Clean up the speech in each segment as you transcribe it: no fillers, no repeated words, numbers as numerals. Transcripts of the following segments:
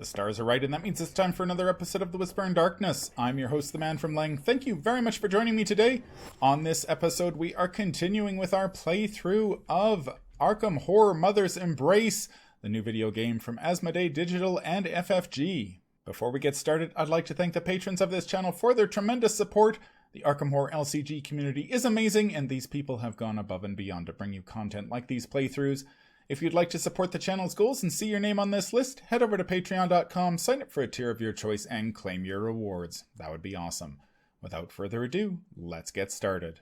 The stars are right, and that means it's time for another episode of The Whisper in Darkness. I'm your host, the Man from Lang. Thank you very much for joining me today. On this episode, we are continuing with our playthrough of Arkham Horror Mother's Embrace, the new video game from Asmodee Digital and FFG. Before we get started, I'd like to thank the patrons of this channel for their tremendous support. The Arkham Horror LCG community is amazing, and these people have gone above and beyond to bring you content like these playthroughs. If you'd like to support the channel's goals and see your name on this list, head over to patreon.com, sign up for a tier of your choice, and claim your rewards. That would be awesome. Without further ado, let's get started.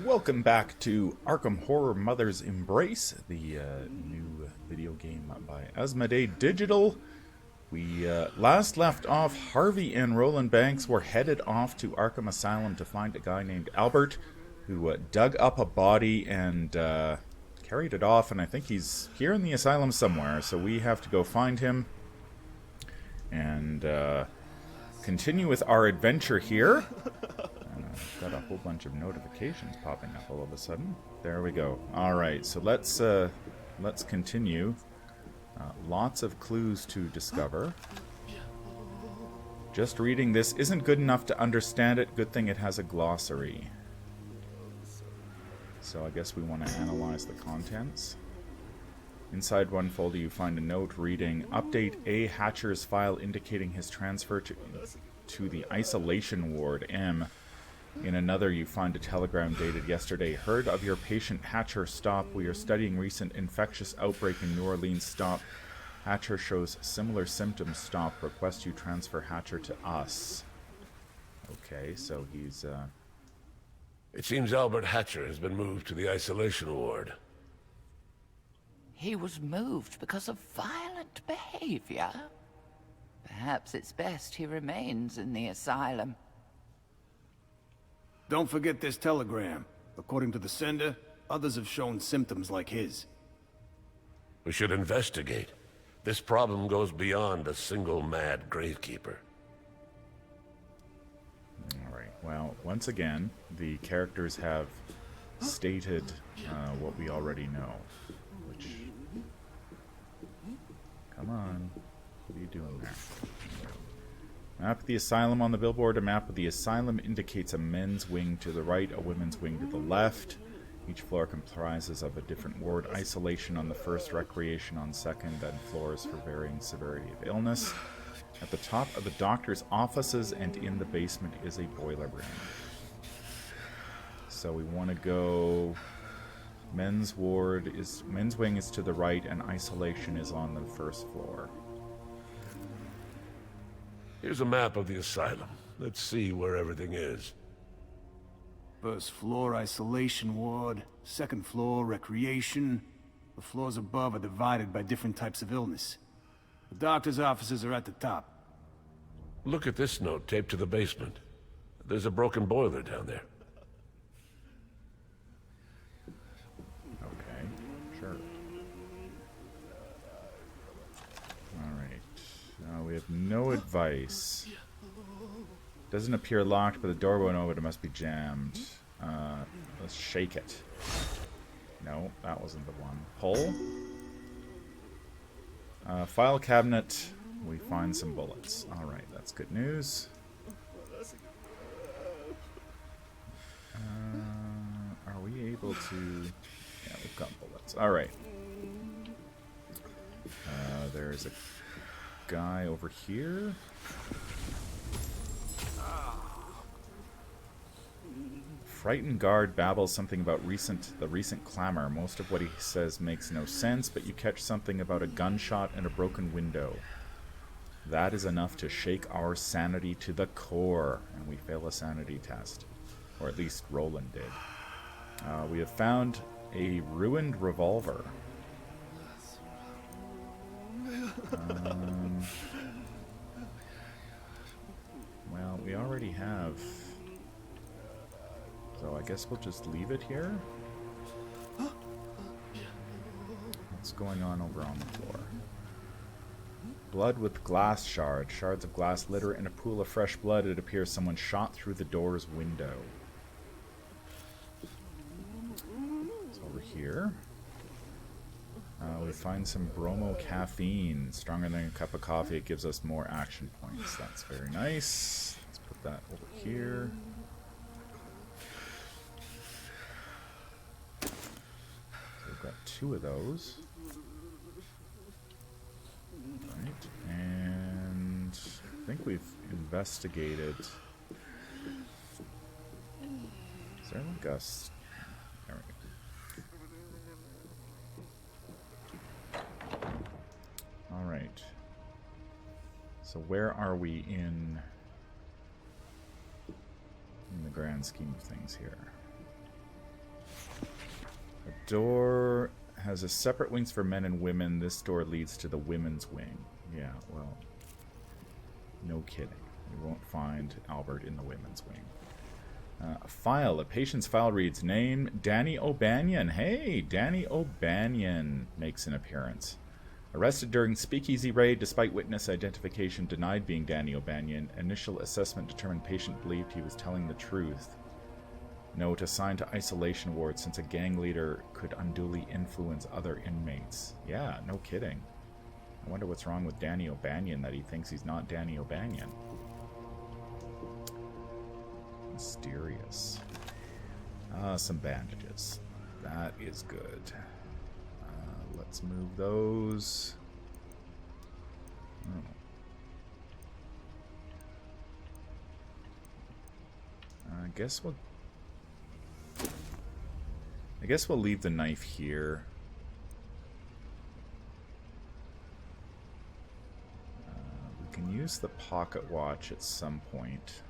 Welcome back to Arkham Horror Mother's Embrace, the new video game by Asmodee Digital. We last left off, Harvey and Roland Banks were headed off to Arkham Asylum to find a guy named Albert, who dug up a body and carried it off, and I think he's here in the asylum somewhere, so we have to go find him and continue with our adventure here. And I've got a whole bunch of notifications popping up all of a sudden. There we go. Alright, so let's continue. Lots of clues to discover. Just reading this isn't good enough to understand it. Good thing it has a glossary. So I guess we want to analyze the contents. Inside one folder you find a note reading, Update A. Hatcher's file indicating his transfer to the isolation ward, M. In another you find a telegram dated yesterday. Heard of your patient Hatcher, stop. We are studying recent infectious outbreak in New Orleans, stop. Hatcher shows similar symptoms, stop. Request you transfer Hatcher to us. Okay, so he's It seems Albert Hatcher has been moved to the isolation ward. He was moved because of violent behavior. Perhaps it's best he remains in the asylum. Don't forget this telegram. According to the sender, others have shown symptoms like his. We should investigate. This problem goes beyond a single mad gravekeeper. Well, once again, the characters have stated what we already know. Which... Come on. What are you doing there? Map of the asylum on the billboard. A map of the asylum indicates a men's wing to the right, a women's wing to the left. Each floor comprises of a different ward. Isolation on the first, recreation on second, and floors for varying severity of illness. At the top of the doctor's offices and in the basement is a boiler room. So we want to go... Men's wing is to the right and isolation is on the first floor. Here's a map of the asylum. Let's see where everything is. First floor, isolation ward. Second floor, recreation. The floors above are divided by different types of illness. The doctor's offices are at the top. Look at this note taped to the basement. There's a broken boiler down there. Okay, sure. Alright. We have no advice. Doesn't appear locked, but the door won't open. It must be jammed. Let's shake it. No, that wasn't the one. Pull. File cabinet. We find some bullets. Alright, that's good news. Are we able to... Yeah, we've got bullets. Alright. There's a guy over here. Frightened guard babbles something about the recent clamor. Most of what he says makes no sense, but you catch something about a gunshot and a broken window. That is enough to shake our sanity to the core, and we fail a sanity test. Or at least Roland did. We have found a ruined revolver. Well, we already have... So I guess we'll just leave it here. What's going on over on the floor? Blood with glass shards. Shards of glass litter in a pool of fresh blood. It appears someone shot through the door's window. It's over here. We find some bromo caffeine. Stronger than a cup of coffee. It gives us more action points. That's very nice. Let's put that over here. So we've got 2 of those. Right. And I think we've investigated. Is there like a... There we go. Alright. So where are we in the grand scheme of things here? A door has a separate wings for men and women. This door leads to the women's wing. Yeah, well, no kidding. We won't find Albert in the women's wing. A file. A patient's file reads, name, Danny O'Banion. Hey, Danny O'Banion makes an appearance. Arrested during speakeasy raid, despite witness identification, denied being Danny O'Banion. Initial assessment determined patient believed he was telling the truth. Note, assigned to isolation ward since a gang leader could unduly influence other inmates. Yeah, no kidding. I wonder what's wrong with Danny O'Banion that he thinks he's not Danny O'Banion. Mysterious. Some bandages. That is good. Let's move those. Oh. I guess we'll leave the knife here. We can use the pocket watch at some point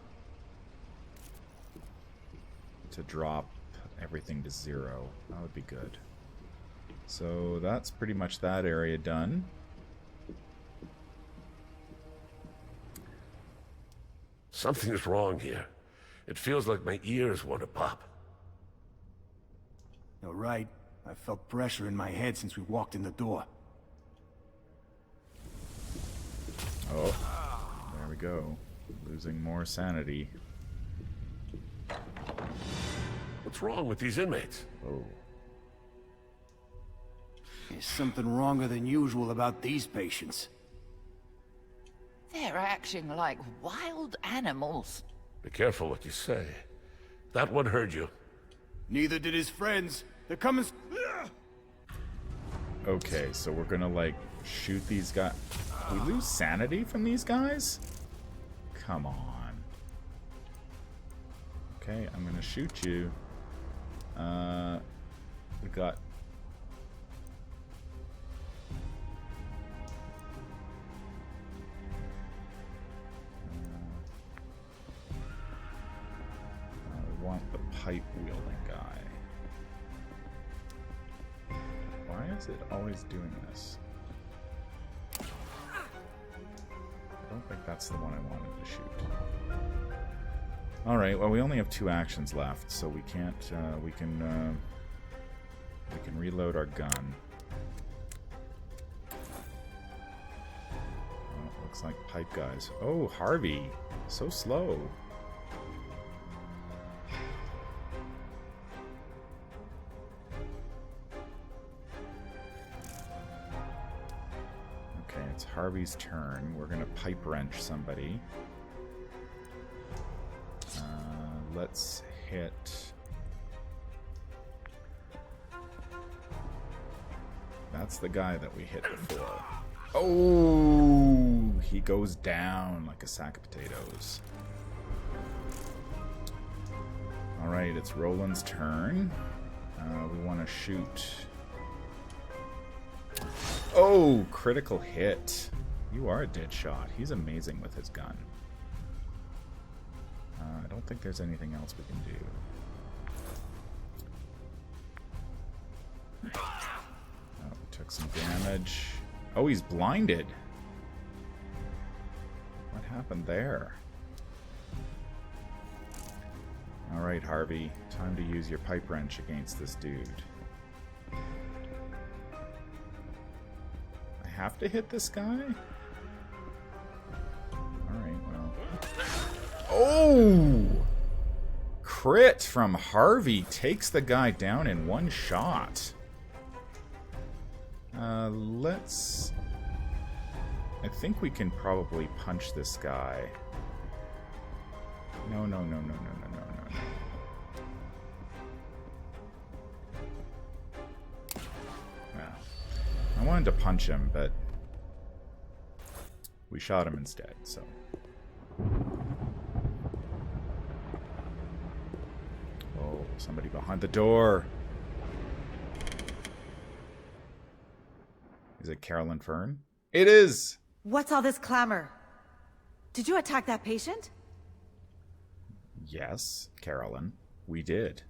to drop everything to 0. That would be good. So that's pretty much that area done. Something's wrong here. It feels like my ears want to pop. You're right. I felt pressure in my head since we walked in the door. Oh, there we go. Losing more sanity. What's wrong with these inmates? Oh. There's something wronger than usual about these patients. They're acting like wild animals. Be careful what you say. That one heard you. Neither did his friends. They're coming. Okay, so we're gonna, like, shoot these guys. We lose sanity from these guys? Come on. Okay, I'm gonna shoot you. We got... I want the pipe-wielding guy. Why is it always doing this? I don't think that's the one I wanted to shoot. Alright, well we only have 2 actions left, so we can't, we can reload our gun. Oh, looks like pipe guys. Oh, Harvey! So slow. Okay, it's Harvey's turn. We're gonna pipe wrench somebody. Let's hit... That's the guy that we hit before. Oh! He goes down like a sack of potatoes. Alright, it's Roland's turn. We want to shoot... Oh! Critical hit. You are a dead shot. He's amazing with his gun. I don't think there's anything else we can do. Oh, took some damage. Oh, he's blinded. What happened there? Alright, Harvey. Time to use your pipe wrench against this dude. I have to hit this guy? Alright, well... Oh! Crit from Harvey takes the guy down in one shot. Let's... I think we can probably punch this guy. No, no, no, no, no, no, no, no, no. Well, I wanted to punch him, but we shot him instead, so... Oh, somebody behind the door! Is it Carolyn Fern? It is! What's all this clamor? Did you attack that patient? Yes, Carolyn. We did.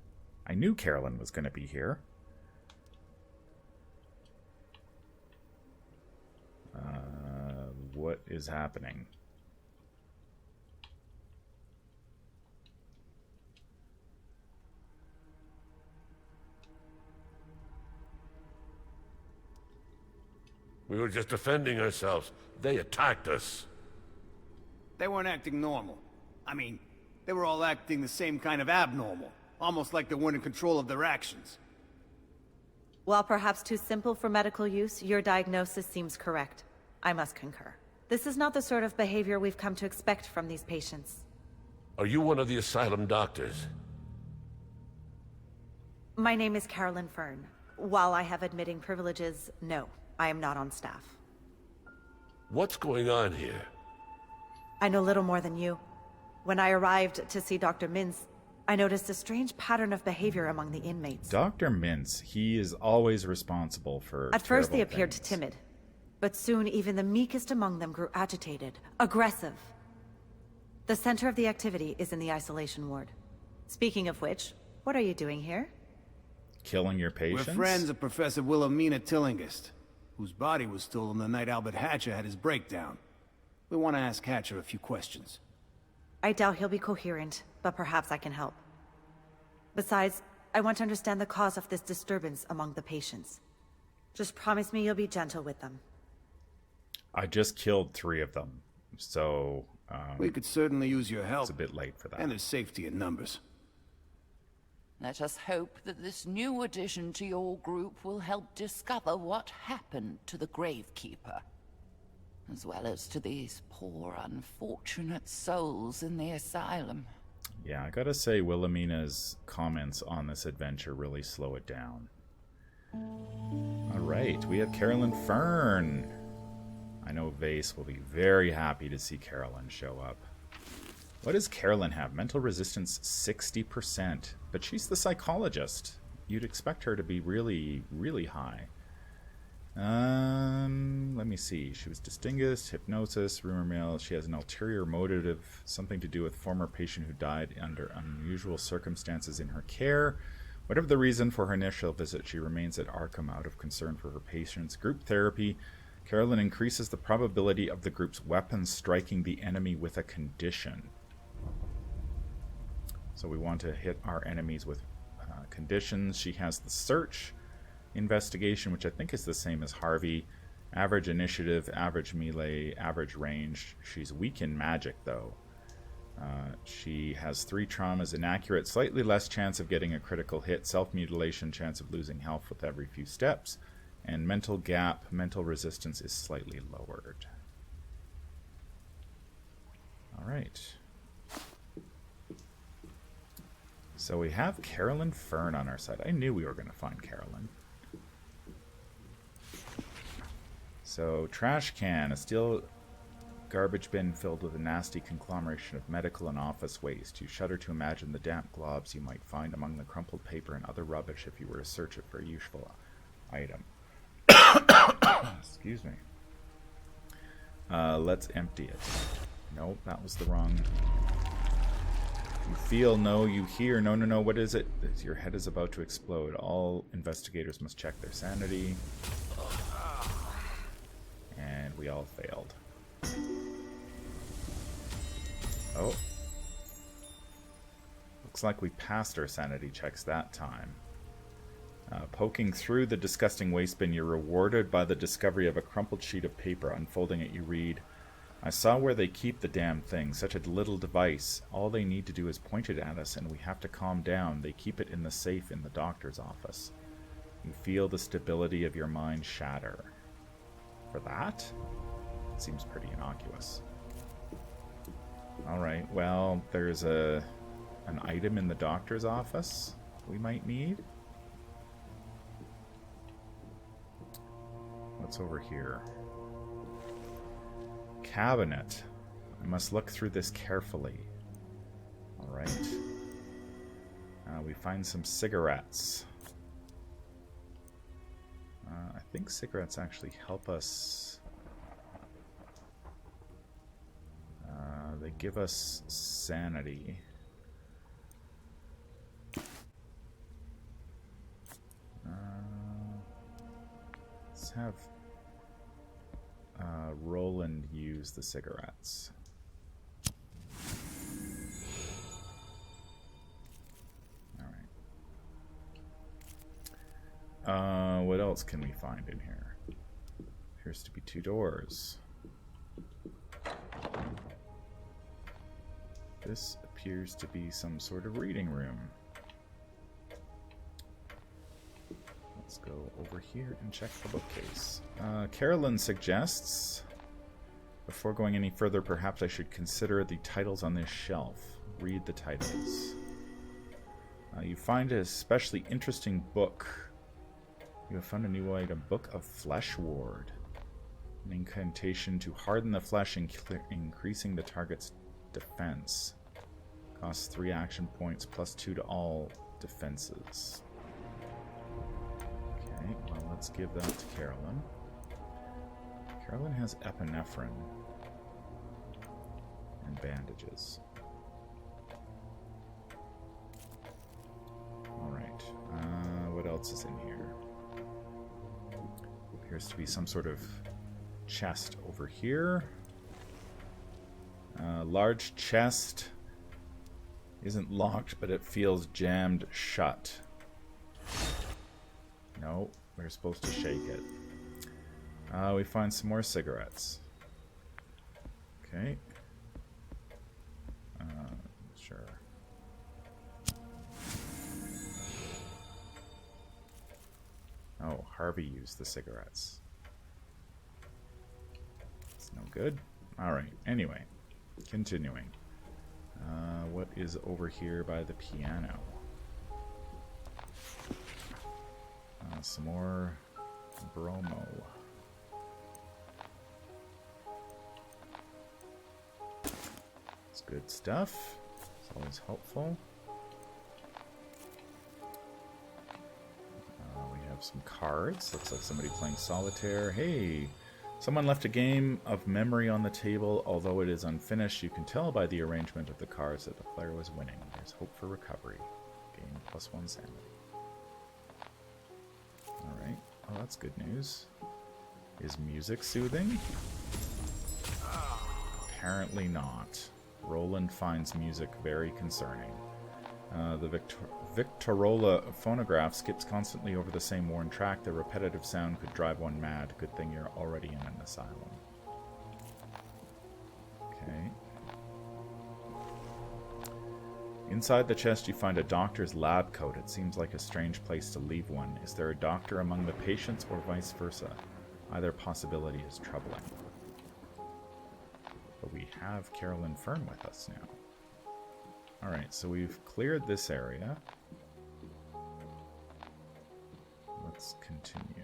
I knew Carolyn was going to be here. What is happening? We were just defending ourselves. They attacked us. They weren't acting normal. I mean, they were all acting the same kind of abnormal. Almost like they weren't in control of their actions. While perhaps too simple for medical use, your diagnosis seems correct. I must concur. This is not the sort of behavior we've come to expect from these patients. Are you one of the asylum doctors? My name is Carolyn Fern. While I have admitting privileges, no, I am not on staff. What's going on here? I know little more than you. When I arrived to see Dr. Mintz, I noticed a strange pattern of behavior among the inmates. Dr. Mintz, he is always responsible for At first they appeared things. timid, but soon even the meekest among them grew agitated, aggressive. The center of the activity is in the isolation ward. Speaking of which, what are you doing here? Killing your patients? We're friends of Professor Wilhelmina Tillinghast, whose body was stolen the night Albert Hatcher had his breakdown. We want to ask Hatcher a few questions. I doubt he'll be coherent, but perhaps I can help. Besides, I want to understand the cause of this disturbance among the patients. Just promise me you'll be gentle with them. I just killed 3 of them, so... We could certainly use your help. It's a bit late for that. And there's safety in numbers. Let us hope that this new addition to your group will help discover what happened to the Gravekeeper, as well as to these poor, unfortunate souls in the asylum. Yeah, I gotta say, Wilhelmina's comments on this adventure really slow it down. Alright, we have Carolyn Fern. I know Vase will be very happy to see Carolyn show up. What does Carolyn have? Mental resistance 60%. But she's the psychologist. You'd expect her to be really, really high. Let me see. She was distinguished, hypnosis, rumor mill. She has an ulterior motive, something to do with former patient who died under unusual circumstances in her care. Whatever the reason for her initial visit, she remains at Arkham out of concern for her patients. Group therapy. Carolyn increases the probability of the group's weapons striking the enemy with a condition. So we want to hit our enemies with conditions. She has the search investigation, which I think is the same as Harvey. Average initiative, average melee, average range. She's weak in magic, though. She has 3 traumas: inaccurate, slightly less chance of getting a critical hit, self-mutilation, chance of losing health with every few steps, and mental gap, mental resistance is slightly lowered. Alright. So we have Carolyn Fern on our side. I knew we were going to find Carolyn. So, trash can, a steel garbage bin filled with a nasty conglomeration of medical and office waste. You shudder to imagine the damp globs you might find among the crumpled paper and other rubbish if you were to search it for a useful item. Excuse me. Let's empty it. Nope, that was the wrong... You feel, no, you hear, no, no, no, what is it? Your head is about to explode. All investigators must check their sanity. And we all failed. Oh. Looks like we passed our sanity checks that time. Poking through the disgusting waste bin, you're rewarded by the discovery of a crumpled sheet of paper. Unfolding it, you read, I saw where they keep the damn thing. Such a little device. All they need to do is point it at us, and we have to calm down. They keep it in the safe in the doctor's office. You feel the stability of your mind shatter. For that? Seems pretty innocuous. Alright, well, there's an item in the doctor's office we might need. What's over here? Cabinet. I must look through this carefully. Alright. We find some cigarettes. I think cigarettes actually help us. They give us sanity. Let's have Roland use the cigarettes. Alright. What else can we find in here? Appears to be 2 doors. This appears to be some sort of reading room. Let's go over here and check the bookcase. Carolyn suggests, before going any further, perhaps I should consider the titles on this shelf. Read the titles. You find an especially interesting book. You have found a new item. Book of Flesh Ward. An incantation to harden the flesh, increasing the target's defense. Costs 3 action points, plus 2 to all defenses. Okay, well, let's give that to Carolyn. Carolyn has epinephrine and bandages. Alright, what else is in here? Appears to be some sort of chest over here. Large chest. Isn't locked, but it feels jammed shut. No, we're supposed to shake it. We find some more cigarettes. Okay. Sure. Oh, Harvey used the cigarettes. It's no good. Alright, anyway. Continuing. What is over here by the piano? Some more bromo. It's good stuff. It's always helpful. We have some cards. Looks like somebody playing solitaire. Hey! Someone left a game of memory on the table. Although it is unfinished, you can tell by the arrangement of the cards that the player was winning. There's hope for recovery. Game +1 sanity. Alright. Oh, that's good news. Is music soothing? Apparently not. Roland finds music very concerning. The Victorola phonograph skips constantly over the same worn track. The repetitive sound could drive one mad. Good thing you're already in an asylum. Okay. Inside the chest you find a doctor's lab coat. It seems like a strange place to leave one. Is there a doctor among the patients or vice versa? Either possibility is troubling. But we have Carolyn Fern with us now. Alright, so we've cleared this area. Let's continue.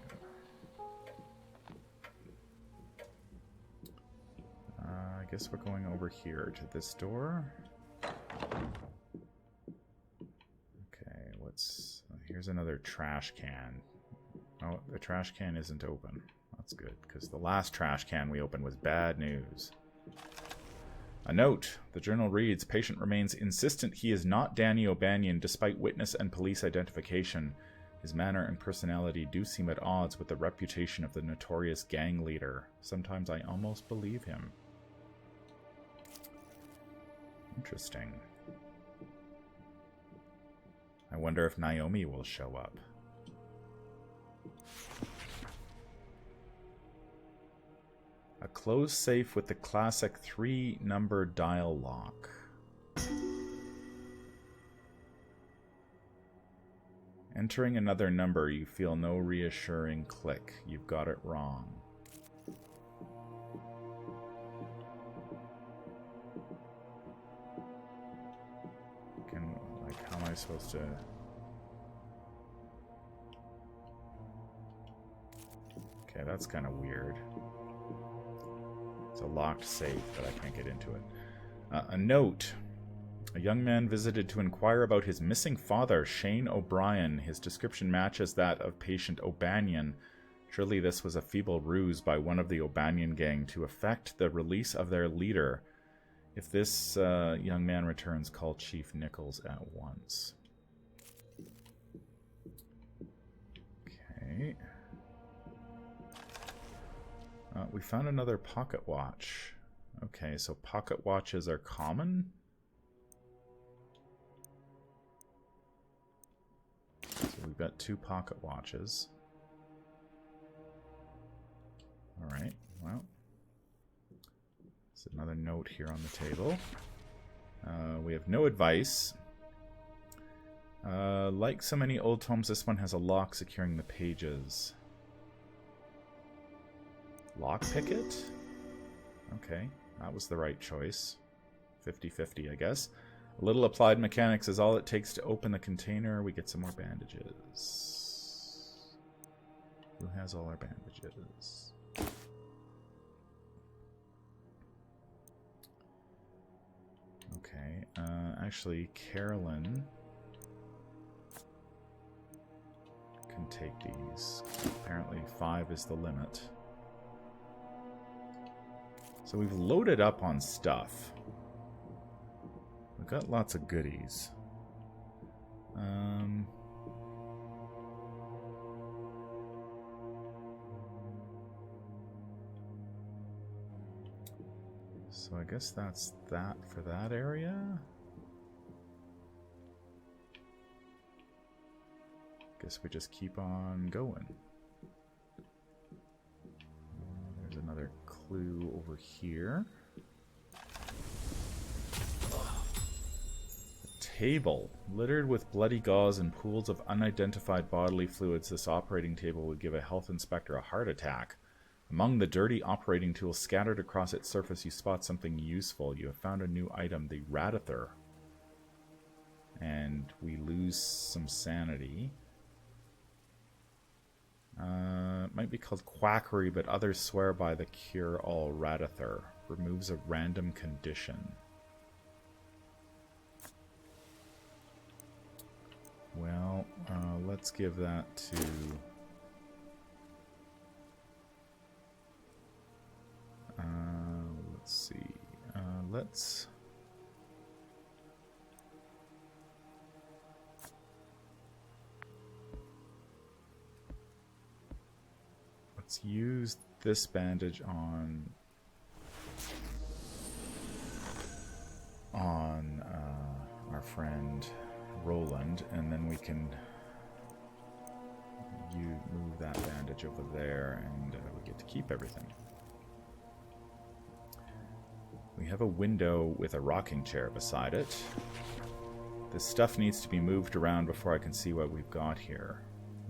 I guess we're going over here to this door. Okay, what's... Here's another trash can. Oh, the trash can isn't open. That's good, because the last trash can we opened was bad news. A note. The journal reads, patient remains insistent he is not Danny O'Banion despite witness and police identification. His manner and personality do seem at odds with the reputation of the notorious gang leader. Sometimes I almost believe him. Interesting. I wonder if Naomi will show up. A closed safe with the classic 3-number dial lock. Entering another number, you feel no reassuring click. You've got it wrong. How am I supposed to... Okay, that's kind of weird. It's a locked safe, but I can't get into it. A note. A young man visited to inquire about his missing father, Shane O'Brien. His description matches that of patient O'Banion. Surely this was a feeble ruse by one of the O'Banion gang to effect the release of their leader. If this young man returns, call Chief Nichols at once. Okay. We found another pocket watch. Okay, so pocket watches are common? So we've got 2 pocket watches. Alright, well. There's another note here on the table. We have no advice. Like so many old tomes, this one has a lock securing the pages. Lockpick it? Okay, that was the right choice. 50-50, I guess. A little applied mechanics is all it takes to open the container. We get some more bandages. Who has all our bandages? Okay, actually, Carolyn can take these. Apparently 5 is the limit. So we've loaded up on stuff. We've got lots of goodies. So I guess that's that for that area. Guess we just keep on going. There's another clue over here. A table littered with bloody gauze and pools of unidentified bodily fluids. This operating table would give a health inspector a heart attack. Among the dirty operating tools scattered across its surface, you spot something useful. You have found a new item, the Radither. And we lose some sanity. It might be called quackery, but others swear by the cure-all Radither. Removes a random condition. Well, let's give that to... let's see. Let's use this bandage on our friend Roland, and then we can move that bandage over there, and we get to keep everything. We have a window with a rocking chair beside it. This stuff needs to be moved around before I can see what we've got here.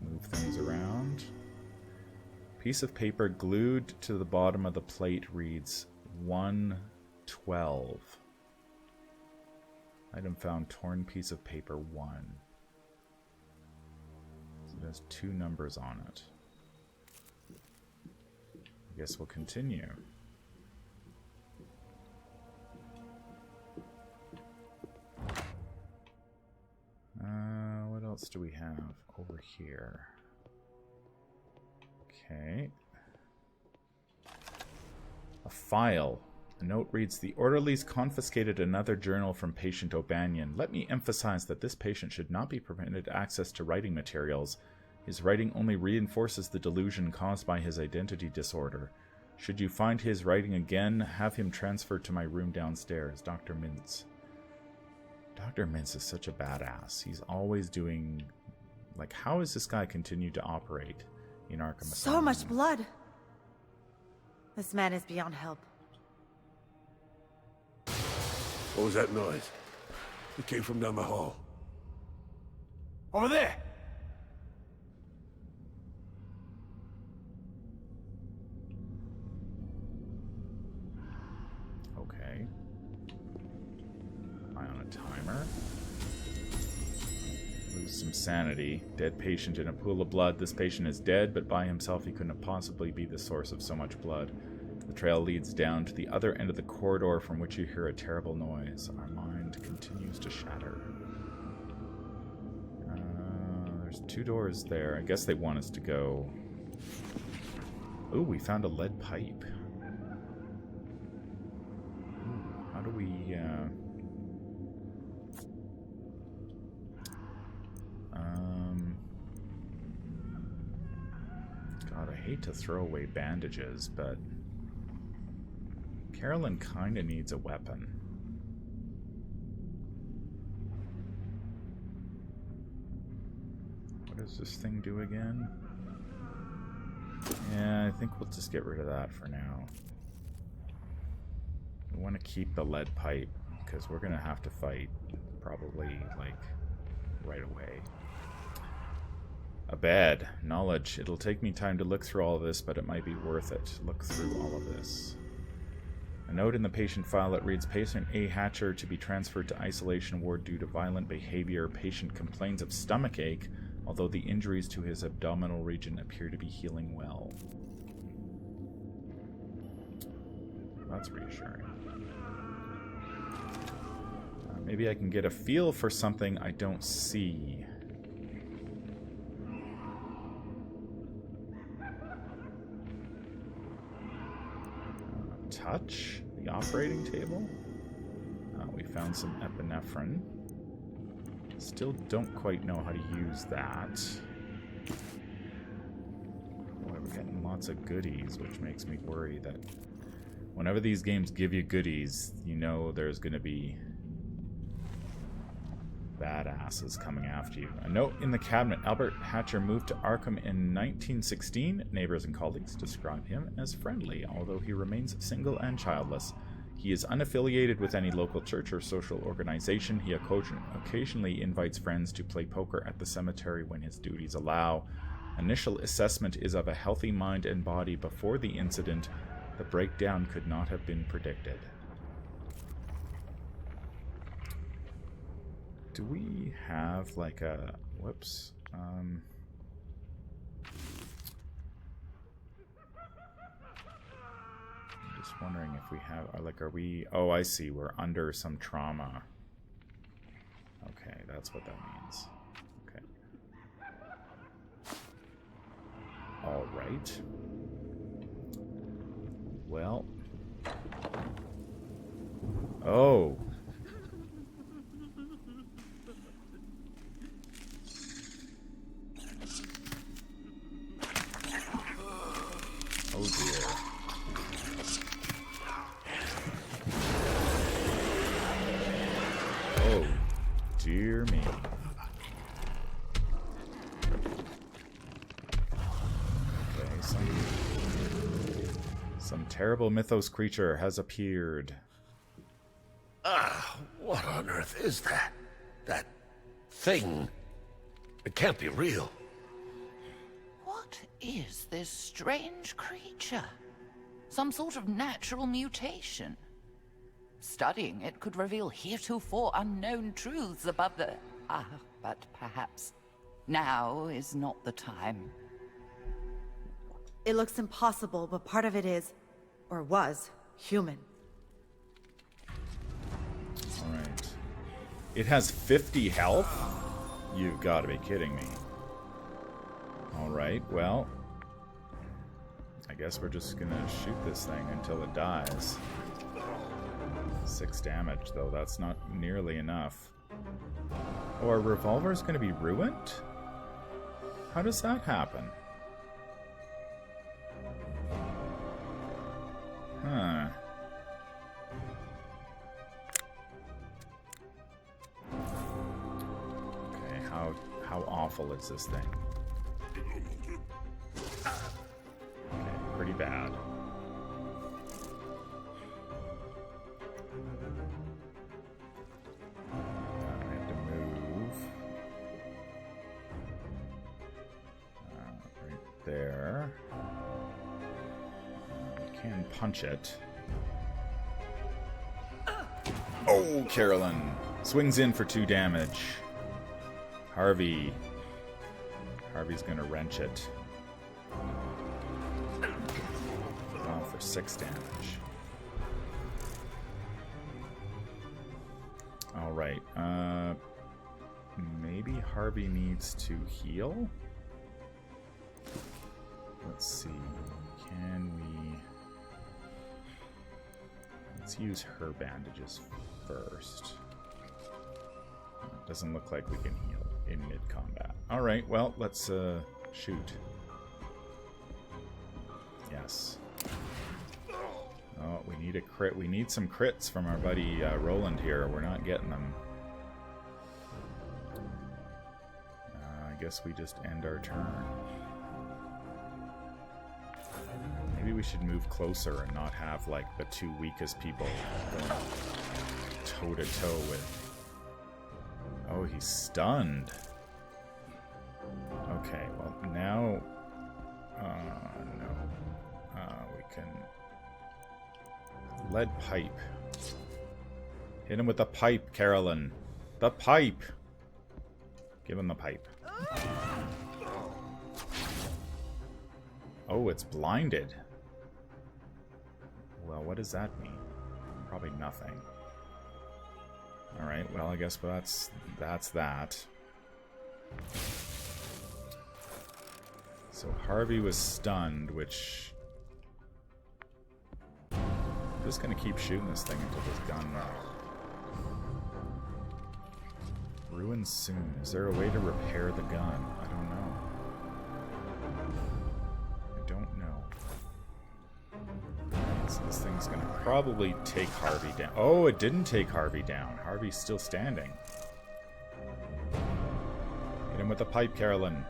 Move things around. Piece of paper glued to the bottom of the plate reads 112. Item found, torn piece of paper 1. So it has 2 numbers on it. I guess we'll continue. What else do we have over here? Okay. A file. A note reads, the orderlies confiscated another journal from patient O'Banion. Let me emphasize that this patient should not be permitted access to writing materials. His writing only reinforces the delusion caused by his identity disorder. Should you find his writing again, have him transferred to my room downstairs. Dr. Mintz. Dr. Mintz is such a badass. He's always doing... Like, how has this guy continued to operate in Arkham Asylum? So much blood! This man is beyond help. What was that noise? It came from down the hall. Over there! Okay. Eye on a timer. Lose some sanity. Dead patient in a pool of blood. This patient is dead, but by himself he couldn't possibly be the source of so much blood. The trail leads down to the other end of the corridor from which you hear a terrible noise. Our mind continues to shatter. There's 2 doors there. I guess they want us to go... Ooh, we found a lead pipe. Ooh, how do we... God, I hate to throw away bandages, but... Carolyn kinda needs a weapon. What does this thing do again? Yeah, I think we'll just get rid of that for now. We want to keep the lead pipe, because we're going to have to fight probably, like, right away. A bed. Knowledge. It'll take me time to look through all of this, but it might be worth it. Look through all of this. A note in the patient file that reads, Patient A. Hatcher to be transferred to isolation ward due to violent behavior. Patient complains of stomach ache, although the injuries to his abdominal region appear to be healing well. That's reassuring. Maybe I can get a feel for something I don't see. Touch the operating table. We found some epinephrine. Still don't quite know how to use that. Boy, we're getting lots of goodies, which makes me worry that whenever these games give you goodies, you know there's going to be badasses coming after you. A note in the cabinet. Albert Hatcher moved to Arkham in 1916. Neighbors and colleagues describe him as friendly, although he remains single and childless. He is unaffiliated with any local church or social organization. He occasionally invites friends to play poker at the cemetery when his duties allow. Initial assessment is of a healthy mind and body. Before the incident, the breakdown could not have been predicted. Do we have like a... Whoops. I'm just wondering if we have... Like, are we... Oh, I see. We're under some trauma. Okay, that's what that means. Okay. All right. Well. Oh. Oh dear. Oh, dear me. Okay, some terrible mythos creature has appeared. Ah, what on earth is that? That thing? It can't be real. What is this strange creature? Some sort of natural mutation? Studying it could reveal heretofore unknown truths above the... but perhaps now is not the time. It looks impossible, but part of it is, or was, human. Alright. It has 50 health? You've got to be kidding me. Alright, well... I guess we're just gonna shoot this thing until it dies. 6 damage, though. That's not nearly enough. Oh, our revolver's gonna be ruined? How does that happen? Huh. Okay, how awful is this thing? Okay, pretty bad. I have to move. Right there. Can punch it. Oh, Carolyn swings in for 2 damage. Harvey's gonna wrench it. Oh, for 6 damage. Alright, maybe Harvey needs to heal? Let's see, can we... Let's use her bandages first. Doesn't look like we can heal in mid-combat. Alright, well, let's shoot. Yes. Oh, we need a crit. We need some crits from our buddy Roland here. We're not getting them. I guess we just end our turn. Maybe we should move closer and not have, like, the 2 weakest people going toe-to-toe with... Oh, he's stunned. Okay, well, now... no. We can... Lead pipe. Hit him with the pipe, Carolyn. The pipe! Give him the pipe. Oh, it's blinded. Well, what does that mean? Probably nothing. Alright, well, I guess that's that. So Harvey was stunned, which... I'm just gonna keep shooting this thing until this gun ruins soon. Is there a way to repair the gun? I don't know. I don't know. So this thing's gonna probably take Harvey down. Oh, it didn't take Harvey down. Harvey's still standing. Hit him with the pipe, Carolyn.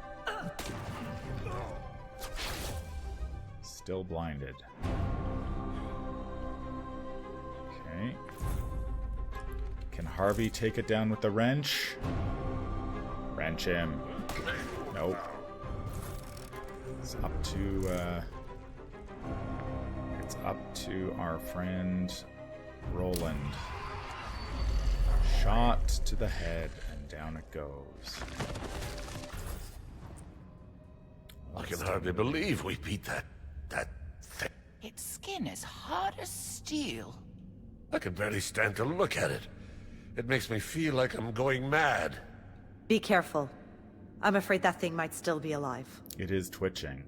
Still blinded. Okay. Can Harvey take it down with the wrench? Wrench him. Nope. It's up to our friend Roland. Shot to the head and down it goes. I can hardly believe we beat that thing. Its skin is hard as steel. I can barely stand to look at it. It makes me feel like I'm going mad. Be careful. I'm afraid that thing might still be alive. It is twitching.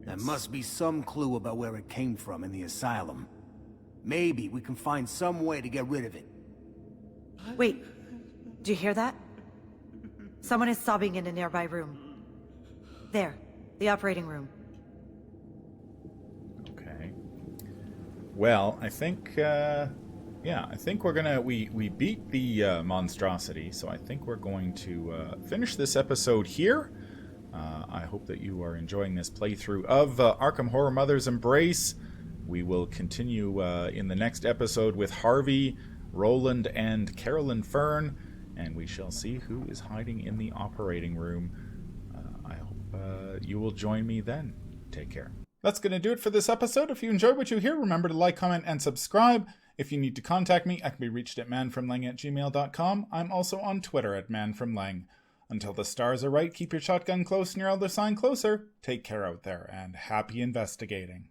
There must be some clue about where it came from in the asylum. Maybe we can find some way to get rid of it. Wait, do you hear that? Someone is sobbing in a nearby room. There, the operating room. Okay. Well, I think, yeah, I think we're gonna, we beat the monstrosity, so I think we're going to finish this episode here. I hope that you are enjoying this playthrough of Arkham Horror Mother's Embrace. We will continue in the next episode with Harvey, Roland, and Carolyn Fern, and we shall see who is hiding in the operating room. I hope you will join me then. Take care. That's going to do it for this episode. If you enjoyed what you hear, remember to like, comment, and subscribe. If you need to contact me, I can be reached at manfromlang@gmail.com. I'm also on Twitter at manfromlang. Until the stars are right, keep your shotgun close and your elder sign closer. Take care out there, and happy investigating.